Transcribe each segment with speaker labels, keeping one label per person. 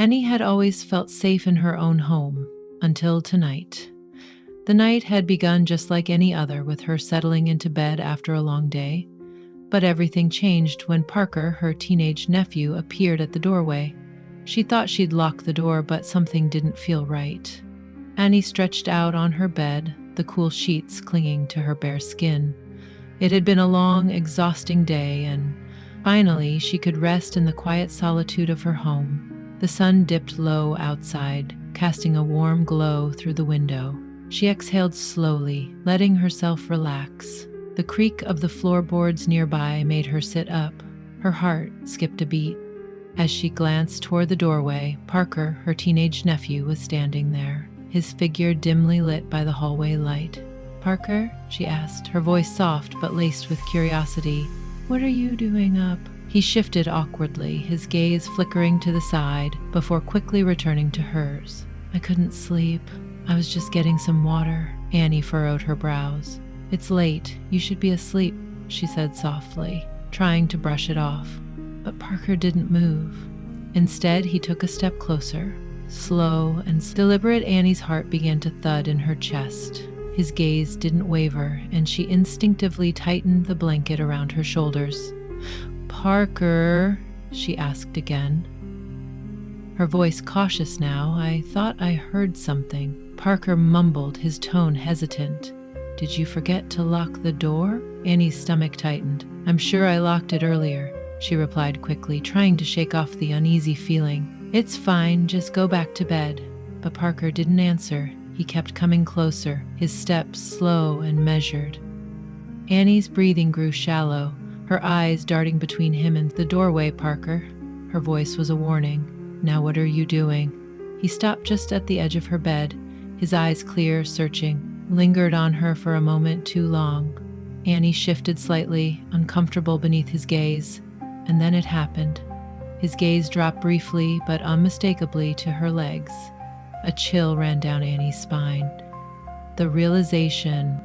Speaker 1: Annie had always felt safe in her own home, until tonight. The night had begun just like any other, with her settling into bed after a long day. But everything changed when Parker, her teenage nephew, appeared at the doorway. She thought she'd locked the door, but something didn't feel right. Annie stretched out on her bed, the cool sheets clinging to her bare skin. It had been a long, exhausting day, and finally she could rest in the quiet solitude of her home. The sun dipped low outside, casting a warm glow through the window. She exhaled slowly, letting herself relax. The creak of the floorboards nearby made her sit up. Her heart skipped a beat. As she glanced toward the doorway, Parker, her teenage nephew, was standing there, his figure dimly lit by the hallway light. "Parker?" she asked, her voice soft but laced with curiosity. "What are you doing up?" He shifted awkwardly, his gaze flickering to the side before quickly returning to hers. "I couldn't sleep. I was just getting some water." Annie furrowed her brows. "It's late. You should be asleep," she said softly, trying to brush it off. But Parker didn't move. Instead, he took a step closer. Slow and deliberate, Annie's heart began to thud in her chest. His gaze didn't waver, and she instinctively tightened the blanket around her shoulders. "Parker," she asked again, her voice cautious now. "I thought I heard something." Parker mumbled, his tone hesitant. "Did you forget to lock the door?" Annie's stomach tightened. "I'm sure I locked it earlier," she replied quickly, trying to shake off the uneasy feeling. "It's fine, just go back to bed." But Parker didn't answer. He kept coming closer, his steps slow and measured. Annie's breathing grew shallow, her eyes darting between him and the doorway. "Parker." Her voice was a warning. "Now what are you doing?" He stopped just at the edge of her bed, his eyes clear, searching, lingered on her for a moment too long. Annie shifted slightly, uncomfortable beneath his gaze, and then it happened. His gaze dropped briefly but unmistakably to her legs. A chill ran down Annie's spine. The realization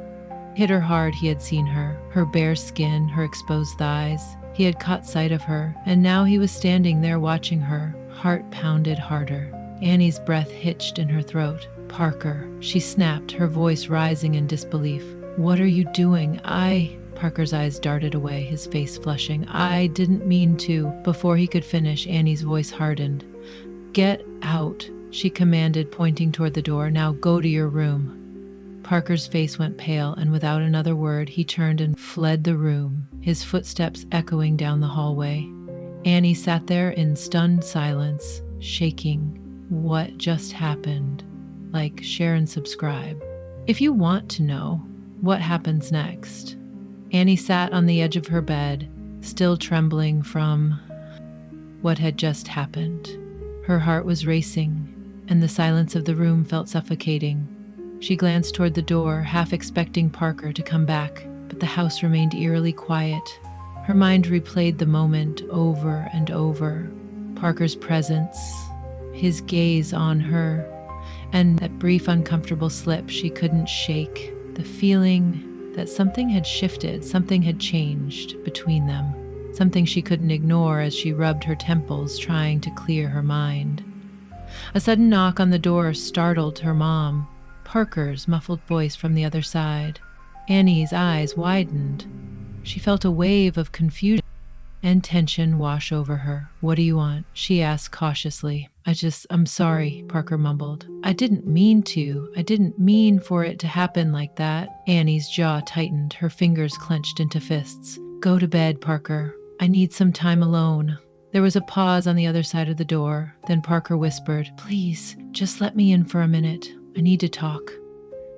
Speaker 1: hit her hard. He had seen her bare skin, her exposed thighs. He had caught sight of her, and now he was standing there watching her. Heart pounded harder. Annie's breath hitched in her throat. "Parker," she snapped, her voice rising in disbelief. "What are you doing?" Parker's eyes darted away, his face flushing. "I didn't mean to." Before he could finish, Annie's voice hardened. "Get out," she commanded, pointing toward the door. "Now go to your room." Parker's face went pale, and without another word, he turned and fled the room, his footsteps echoing down the hallway. Annie sat there in stunned silence, shaking. What just happened? Like, share, and subscribe if you want to know what happens next. Annie sat on the edge of her bed, still trembling from what had just happened. Her heart was racing, and the silence of the room felt suffocating. She glanced toward the door, half expecting Parker to come back, but the house remained eerily quiet. Her mind replayed the moment over and over. Parker's presence, his gaze on her, and that brief uncomfortable slip she couldn't shake. The feeling that something had shifted, something had changed between them. Something she couldn't ignore as she rubbed her temples, trying to clear her mind. A sudden knock on the door startled her mom. Parker's muffled voice from the other side. Annie's eyes widened. She felt a wave of confusion and tension wash over her. "What do you want?" she asked cautiously. I'm sorry," Parker mumbled. I didn't mean for it to happen like that." Annie's jaw tightened, her fingers clenched into fists. "Go to bed, Parker. I need some time alone." There was a pause on the other side of the door. Then Parker whispered, "Please, just let me in for a minute. I need to talk."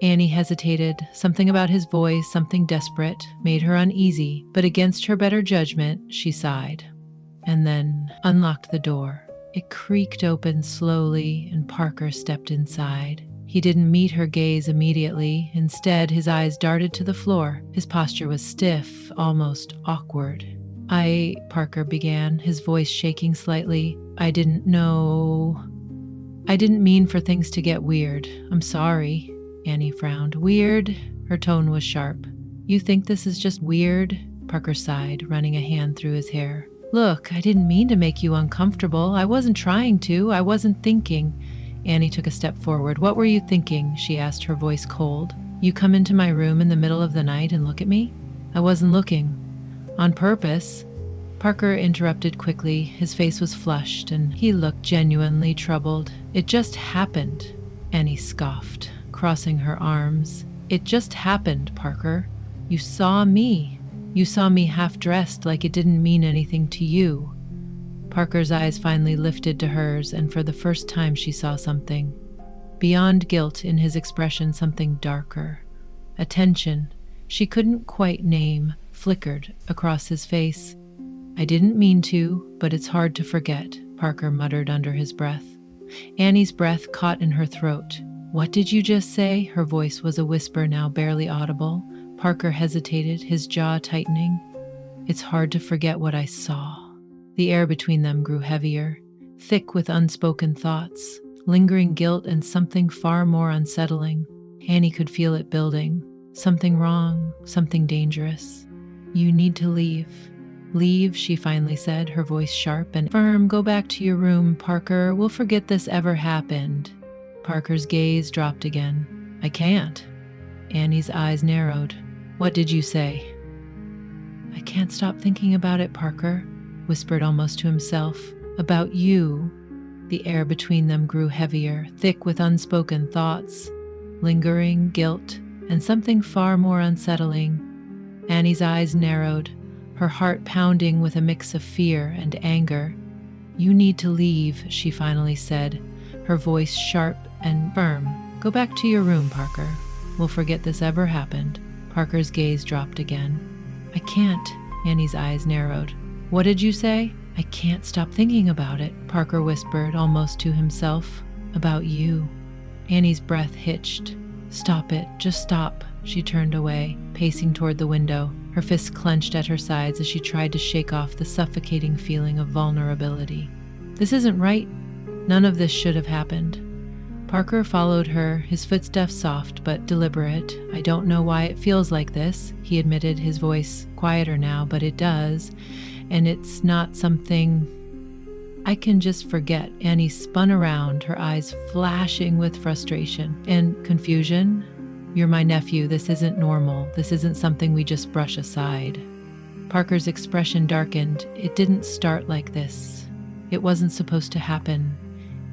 Speaker 1: Annie hesitated. Something about his voice, something desperate, made her uneasy, but against her better judgment, she sighed, and then unlocked the door. It creaked open slowly, and Parker stepped inside. He didn't meet her gaze immediately. Instead, his eyes darted to the floor. His posture was stiff, almost awkward. Parker began, his voice shaking slightly. I didn't mean for things to get weird. I'm sorry." Annie frowned. "Weird?" Her tone was sharp. "You think this is just weird?" Parker sighed, running a hand through his hair. Look, I didn't mean to make you uncomfortable. I wasn't trying to. I wasn't thinking. Annie took a step forward. What were you thinking? She asked, her voice cold. You come into my room in the middle of the night and look at me? I wasn't looking. On purpose. Parker interrupted quickly. His face was flushed, and he looked genuinely troubled. It just happened, Annie scoffed, crossing her arms. It just happened, Parker. You saw me. You saw me half-dressed like it didn't mean anything to you. Parker's eyes finally lifted to hers, and for the first time she saw something. Beyond guilt in his expression, something darker. A tension she couldn't quite name flickered across his face. I didn't mean to, but it's hard to forget, Parker muttered under his breath. Annie's breath caught in her throat. What did you just say? Her voice was a whisper, now barely audible. Parker hesitated, his jaw tightening. It's hard to forget what I saw. The air between them grew heavier, thick with unspoken thoughts, lingering guilt and something far more unsettling. Annie could feel it building. Something wrong, something dangerous. You need to leave. Leave, she finally said, her voice sharp and firm. Go back to your room, Parker. We'll forget this ever happened. Parker's gaze dropped again. I can't. Annie's eyes narrowed. What did you say? I can't stop thinking about it, Parker, whispered almost to himself. About you. The air between them grew heavier, thick with unspoken thoughts, lingering guilt, and something far more unsettling. Annie's eyes narrowed, her heart pounding with a mix of fear and anger. You need to leave, she finally said, her voice sharp and firm. Go back to your room, Parker. We'll forget this ever happened. Parker's gaze dropped again. I can't. Annie's eyes narrowed. What did you say? I can't stop thinking about it, Parker whispered, almost to himself. About you. Annie's breath hitched. Stop it. Just stop. She turned away, pacing toward the window, her fists clenched at her sides as she tried to shake off the suffocating feeling of vulnerability. This isn't right. None of this should have happened. Parker followed her, his footsteps soft but deliberate. I don't know why it feels like this, he admitted, his voice quieter now, but it does. And it's not something I can just forget. Annie spun around, her eyes flashing with frustration and confusion. You're my nephew. This isn't normal. This isn't something we just brush aside. Parker's expression darkened. It didn't start like this. It wasn't supposed to happen.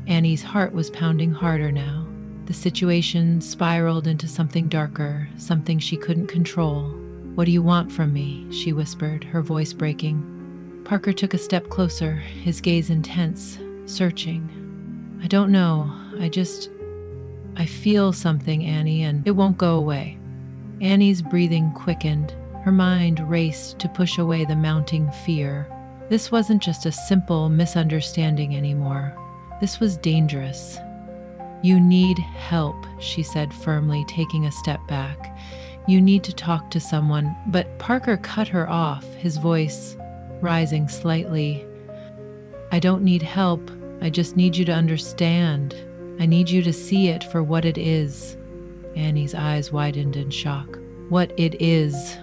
Speaker 1: Annie's heart was pounding harder now. The situation spiraled into something darker, something she couldn't control. What do you want from me? She whispered, her voice breaking. Parker took a step closer, his gaze intense, searching. I don't know. I feel something, Annie, and it won't go away. Annie's breathing quickened. Her mind raced to push away the mounting fear. This wasn't just a simple misunderstanding anymore. This was dangerous. You need help, she said firmly, taking a step back. You need to talk to someone. But Parker cut her off, his voice rising slightly. I don't need help. I just need you to understand. I need you to see it for what it is. Annie's eyes widened in shock. What it is.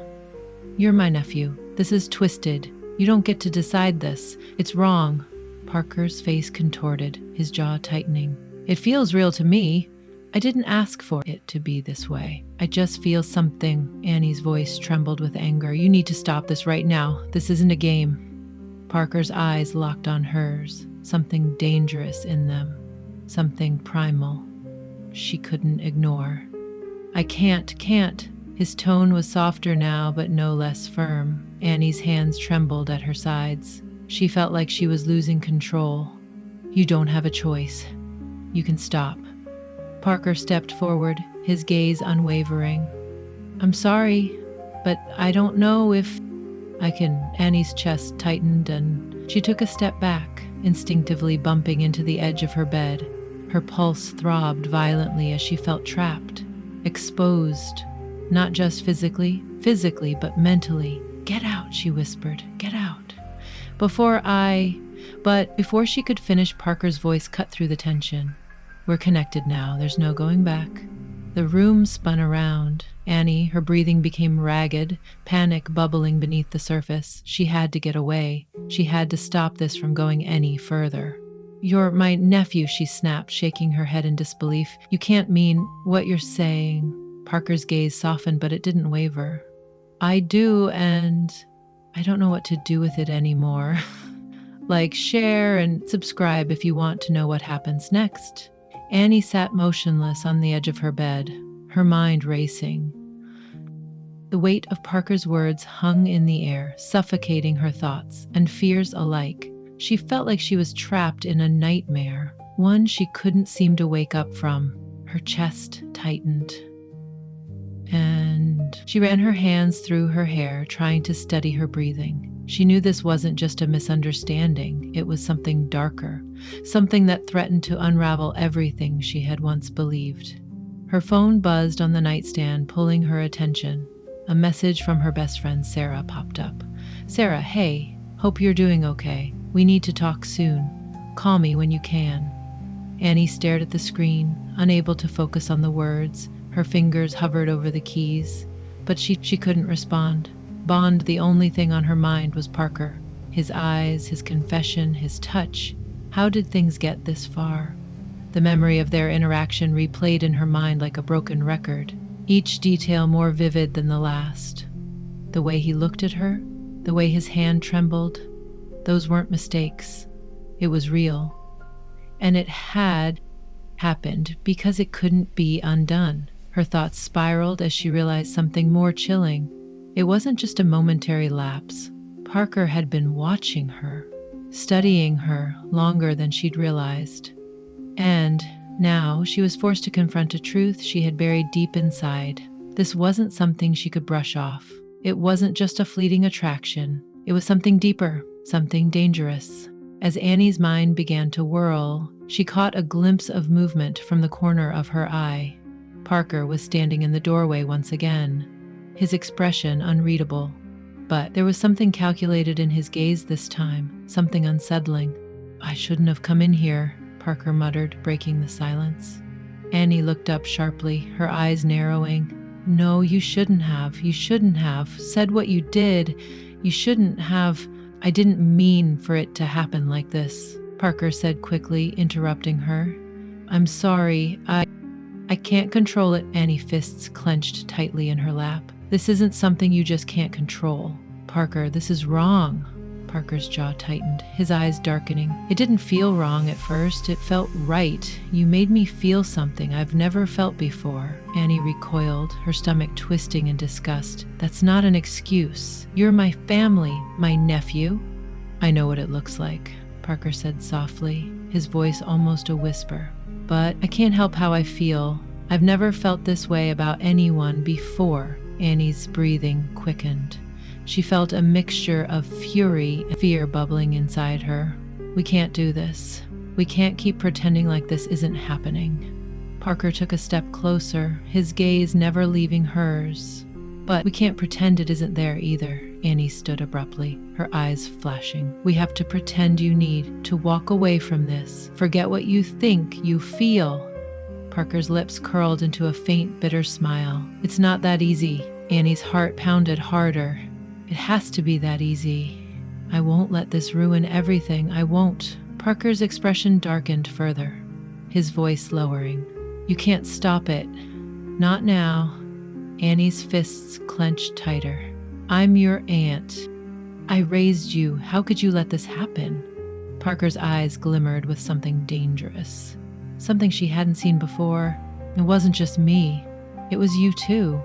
Speaker 1: You're my nephew. This is twisted. You don't get to decide this. It's wrong. Parker's face contorted, his jaw tightening. It feels real to me. I didn't ask for it to be this way. I just feel something. Annie's voice trembled with anger. You need to stop this right now. This isn't a game. Parker's eyes locked on hers, something dangerous in them, something primal she couldn't ignore. I can't. His tone was softer now, but no less firm. Annie's hands trembled at her sides. She felt like she was losing control. You don't have a choice. You can stop. Parker stepped forward, his gaze unwavering. I'm sorry, but I don't know if I can. Annie's chest tightened and she took a step back, instinctively bumping into the edge of her bed. Her pulse throbbed violently as she felt trapped, exposed, not just physically, but mentally. Get out, she whispered. Get out. But before she could finish, Parker's voice cut through the tension. We're connected now. There's no going back. The room spun around. Annie, her breathing became ragged, panic bubbling beneath the surface. She had to get away. She had to stop this from going any further. "You're my nephew," she snapped, shaking her head in disbelief. "You can't mean what you're saying." Parker's gaze softened, but it didn't waver. "I do, and I don't know what to do with it anymore." Like, share, and subscribe if you want to know what happens next. Annie sat motionless on the edge of her bed, her mind racing. The weight of Parker's words hung in the air, suffocating her thoughts and fears alike. She felt like she was trapped in a nightmare, one she couldn't seem to wake up from. Her chest tightened, and she ran her hands through her hair, trying to steady her breathing. She knew this wasn't just a misunderstanding, it was something darker, something that threatened to unravel everything she had once believed. Her phone buzzed on the nightstand, pulling her attention. A message from her best friend Sarah popped up. "Sarah, hey, hope you're doing okay. We need to talk soon. Call me when you can." Annie stared at the screen, unable to focus on the words. Her fingers hovered over the keys, but she couldn't respond. The only thing on her mind was Parker. His eyes, his confession, his touch. How did things get this far? The memory of their interaction replayed in her mind like a broken record, each detail more vivid than the last. The way he looked at her, the way his hand trembled, those weren't mistakes. It was real. And it had happened because it couldn't be undone. Her thoughts spiraled as she realized something more chilling. It wasn't just a momentary lapse. Parker had been watching her, studying her longer than she'd realized. And now she was forced to confront a truth she had buried deep inside. This wasn't something she could brush off. It wasn't just a fleeting attraction. It was something deeper, something dangerous. As Annie's mind began to whirl, she caught a glimpse of movement from the corner of her eye. Parker was standing in the doorway once again, his expression unreadable. But there was something calculated in his gaze this time, something unsettling. "I shouldn't have come in here," Parker muttered, breaking the silence. Annie looked up sharply, her eyes narrowing. "No, you shouldn't have. You shouldn't have said what you did. You shouldn't have. I didn't mean for it to happen like this," Parker said quickly, interrupting her. "I'm sorry. I can't control it." Annie's fists clenched tightly in her lap. "This isn't something you just can't control. Parker, this is wrong." Parker's jaw tightened, his eyes darkening. "It didn't feel wrong at first. It felt right. You made me feel something I've never felt before." Annie recoiled, her stomach twisting in disgust. "That's not an excuse. You're my family, my nephew." "I know what it looks like," Parker said softly, his voice almost a whisper. "But I can't help how I feel. I've never felt this way about anyone before." Annie's breathing quickened. She felt a mixture of fury and fear bubbling inside her. "We can't do this. We can't keep pretending like this isn't happening." Parker took a step closer, his gaze never leaving hers. "But we can't pretend it isn't there either." Annie stood abruptly, her eyes flashing. "We have to pretend you need to walk away from this. Forget what you think you feel." Parker's lips curled into a faint, bitter smile. "It's not that easy." Annie's heart pounded harder. "It has to be that easy. I won't let this ruin everything. I won't." Parker's expression darkened further, his voice lowering. "You can't stop it. Not now." Annie's fists clenched tighter. "I'm your aunt. I raised you. How could you let this happen?" Parker's eyes glimmered with something dangerous, something she hadn't seen before. "It wasn't just me. It was you too."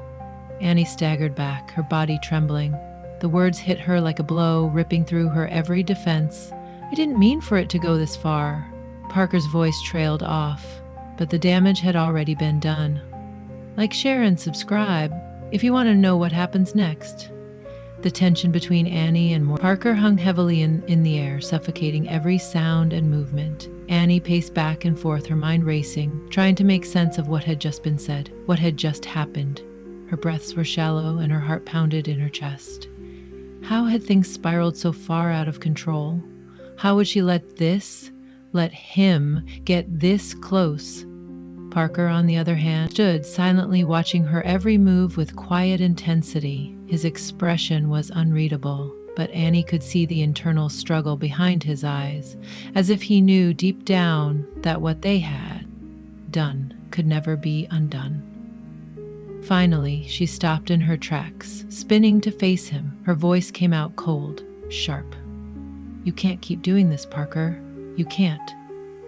Speaker 1: Annie staggered back, her body trembling. The words hit her like a blow, ripping through her every defense. "I didn't mean for it to go this far." Parker's voice trailed off, but the damage had already been done. Like, share, and subscribe if you want to know what happens next. The tension between Annie and Parker hung heavily in the air, suffocating every sound and movement. Annie paced back and forth, her mind racing, trying to make sense of what had just been said, what had just happened. Her breaths were shallow and her heart pounded in her chest. How had things spiraled so far out of control? How would she let him get this close? Parker, on the other hand, stood silently watching her every move with quiet intensity. His expression was unreadable, but Annie could see the internal struggle behind his eyes, as if he knew deep down that what they had done could never be undone. Finally, she stopped in her tracks, spinning to face him. Her voice came out cold, sharp. "You can't keep doing this, Parker. You can't."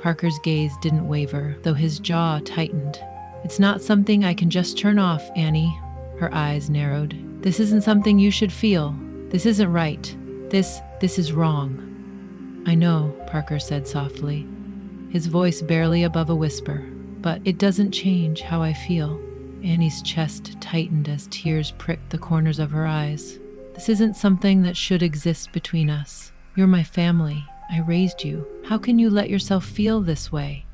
Speaker 1: Parker's gaze didn't waver, though his jaw tightened. "It's not something I can just turn off, Annie." Her eyes narrowed. "This isn't something you should feel. This isn't right. This is wrong." "I know," Parker said softly, his voice barely above a whisper, "but it doesn't change how I feel." Annie's chest tightened as tears pricked the corners of her eyes. "This isn't something that should exist between us. You're my family. I raised you. How can you let yourself feel this way?"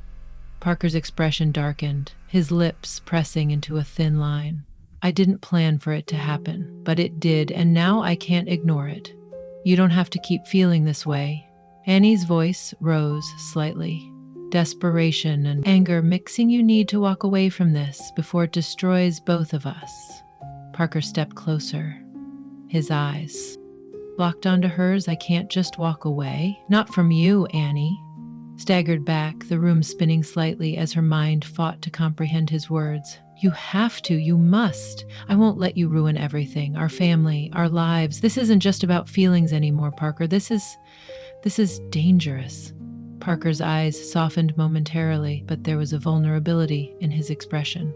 Speaker 1: Parker's expression darkened, his lips pressing into a thin line. "I didn't plan for it to happen, but it did, and now I can't ignore it. You don't have to keep feeling this way." Annie's voice rose slightly. "Desperation and anger mixing. You need to walk away from this before it destroys both of us." Parker stepped closer, his eyes locked onto hers. "I can't just walk away. Not from you, Annie." Staggered back, the room spinning slightly as her mind fought to comprehend his words. "You have to. You must. I won't let you ruin everything. Our family, our lives. This isn't just about feelings anymore, Parker. This is dangerous." Parker's eyes softened momentarily, but there was a vulnerability in his expression,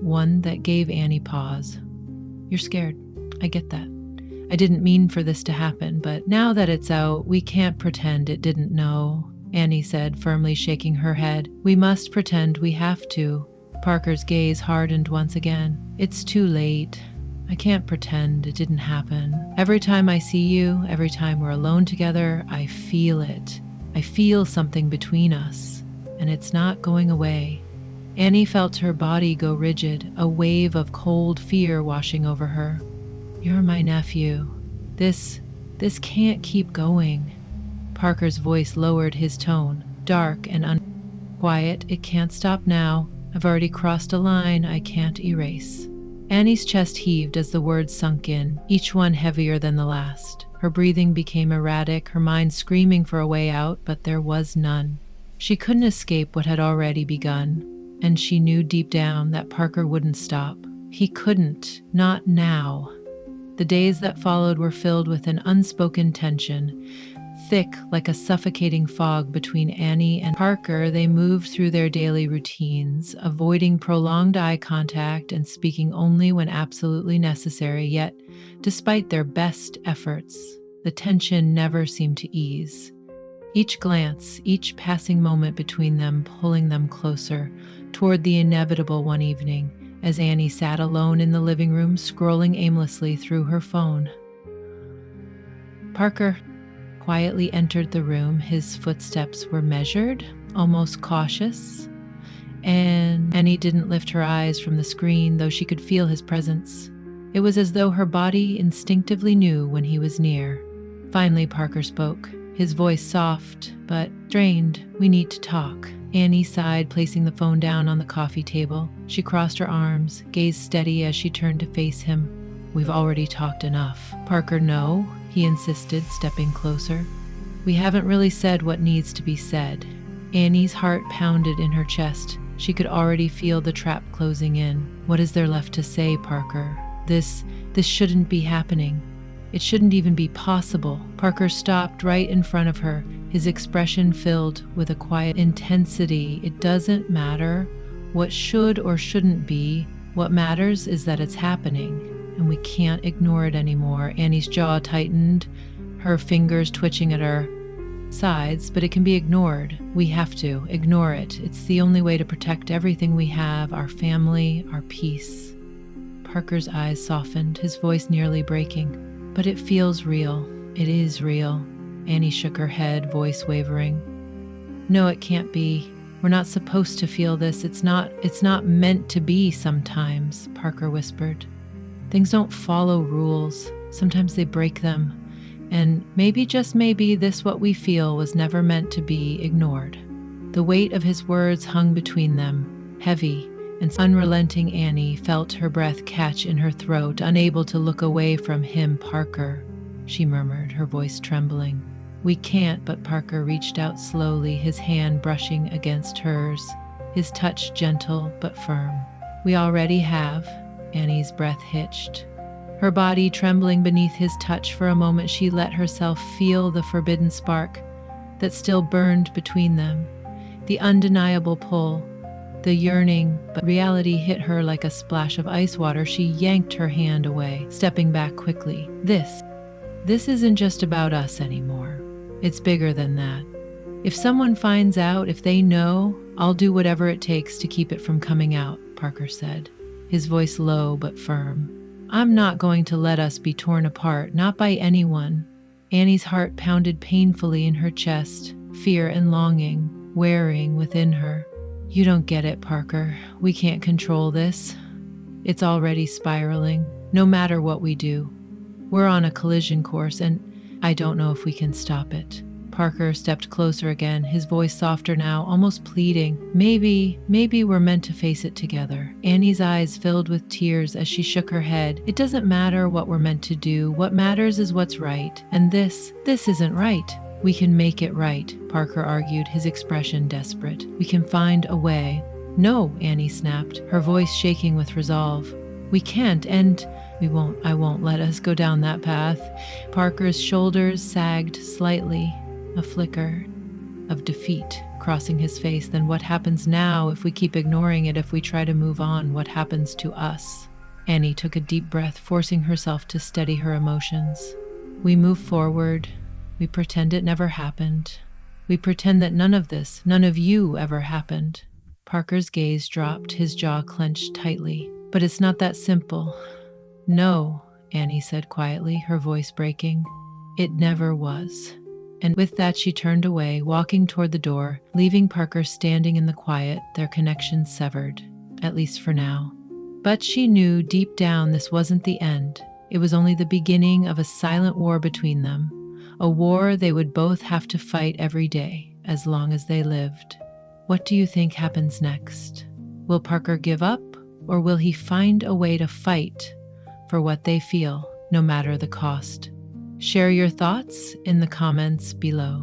Speaker 1: one that gave Annie pause. "You're scared. I get that. I didn't mean for this to happen, but now that it's out, we can't pretend it didn't know," Annie said, firmly shaking her head. "We must pretend we have to." Parker's gaze hardened once again. "It's too late. I can't pretend it didn't happen. Every time I see you, every time we're alone together, I feel it. I feel something between us, and it's not going away." Annie felt her body go rigid, a wave of cold fear washing over her. "You're my nephew. This can't keep going." Parker's voice lowered his tone, dark and quiet. "It can't stop now. I've already crossed a line I can't erase." Annie's chest heaved as the words sunk in, each one heavier than the last. Her breathing became erratic, her mind screaming for a way out, but there was none. She couldn't escape what had already begun, and she knew deep down that Parker wouldn't stop. He couldn't, not now. The days that followed were filled with an unspoken tension. Thick like a suffocating fog between Annie and Parker, they moved through their daily routines, avoiding prolonged eye contact and speaking only when absolutely necessary. Yet, despite their best efforts, the tension never seemed to ease. Each glance, each passing moment between them pulling them closer toward the inevitable one evening, as Annie sat alone in the living room scrolling aimlessly through her phone. Parker quietly entered the room. His footsteps were measured, almost cautious, and Annie didn't lift her eyes from the screen, though she could feel his presence. It was as though her body instinctively knew when he was near. Finally, Parker spoke, his voice soft but strained. "We need to talk." Annie sighed, placing the phone down on the coffee table. She crossed her arms, gaze steady as she turned to face him. "We've already talked enough." "Parker, no," he insisted, stepping closer. "We haven't really said what needs to be said." Annie's heart pounded in her chest. She could already feel the trap closing in. "What is there left to say, Parker? This shouldn't be happening. It shouldn't even be possible." Parker stopped right in front of her, his expression filled with a quiet intensity. "It doesn't matter what should or shouldn't be. What matters is that it's happening, and we can't ignore it anymore." Annie's jaw tightened, her fingers twitching at her sides. "But it can be ignored. We have to ignore it. It's the only way to protect everything we have, our family, our peace." Parker's eyes softened, his voice nearly breaking. "But it feels real. It is real." Annie shook her head, voice wavering. "No, it can't be. We're not supposed to feel this. It's not meant to be sometimes," Parker whispered. "Things don't follow rules. Sometimes they break them. And maybe, just maybe, this what we feel was never meant to be ignored." The weight of his words hung between them, heavy and unrelenting. Annie felt her breath catch in her throat, unable to look away from him. "Parker," she murmured, her voice trembling. "We can't," but Parker reached out slowly, his hand brushing against hers, his touch gentle but firm. "We already have." Annie's breath hitched, her body trembling beneath his touch. For a moment she let herself feel the forbidden spark that still burned between them, the undeniable pull, the yearning, but reality hit her like a splash of ice water. She yanked her hand away, stepping back quickly. This isn't just about us anymore. It's bigger than that. If someone finds out, if they know, I'll do whatever it takes to keep it from coming out," Parker said, his voice low but firm. "I'm not going to let us be torn apart, not by anyone." Annie's heart pounded painfully in her chest, fear and longing wearing within her. "You don't get it, Parker. We can't control this. It's already spiraling, no matter what we do. We're on a collision course, and I don't know if we can stop it." Parker stepped closer again, his voice softer now, almost pleading. Maybe we're meant to face it together." Annie's eyes filled with tears as she shook her head. "It doesn't matter what we're meant to do. What matters is what's right. And this isn't right." "We can make it right," Parker argued, his expression desperate. "We can find a way." "No," Annie snapped, her voice shaking with resolve. "We can't, and I won't let us go down that path." Parker's shoulders sagged slightly, a flicker of defeat crossing his face. "Then what happens now if we keep ignoring it, if we try to move on? What happens to us?" Annie took a deep breath, forcing herself to steady her emotions. "We move forward. We pretend it never happened. We pretend that none of you ever happened." Parker's gaze dropped, his jaw clenched tightly. "But it's not that simple." "No," Annie said quietly, her voice breaking. "It never was." And with that she turned away, walking toward the door, leaving Parker standing in the quiet, their connection severed, at least for now. But she knew deep down this wasn't the end. It was only the beginning of a silent war between them, a war they would both have to fight every day, as long as they lived. What do you think happens next? Will Parker give up, or will he find a way to fight for what they feel, no matter the cost? Share your thoughts in the comments below.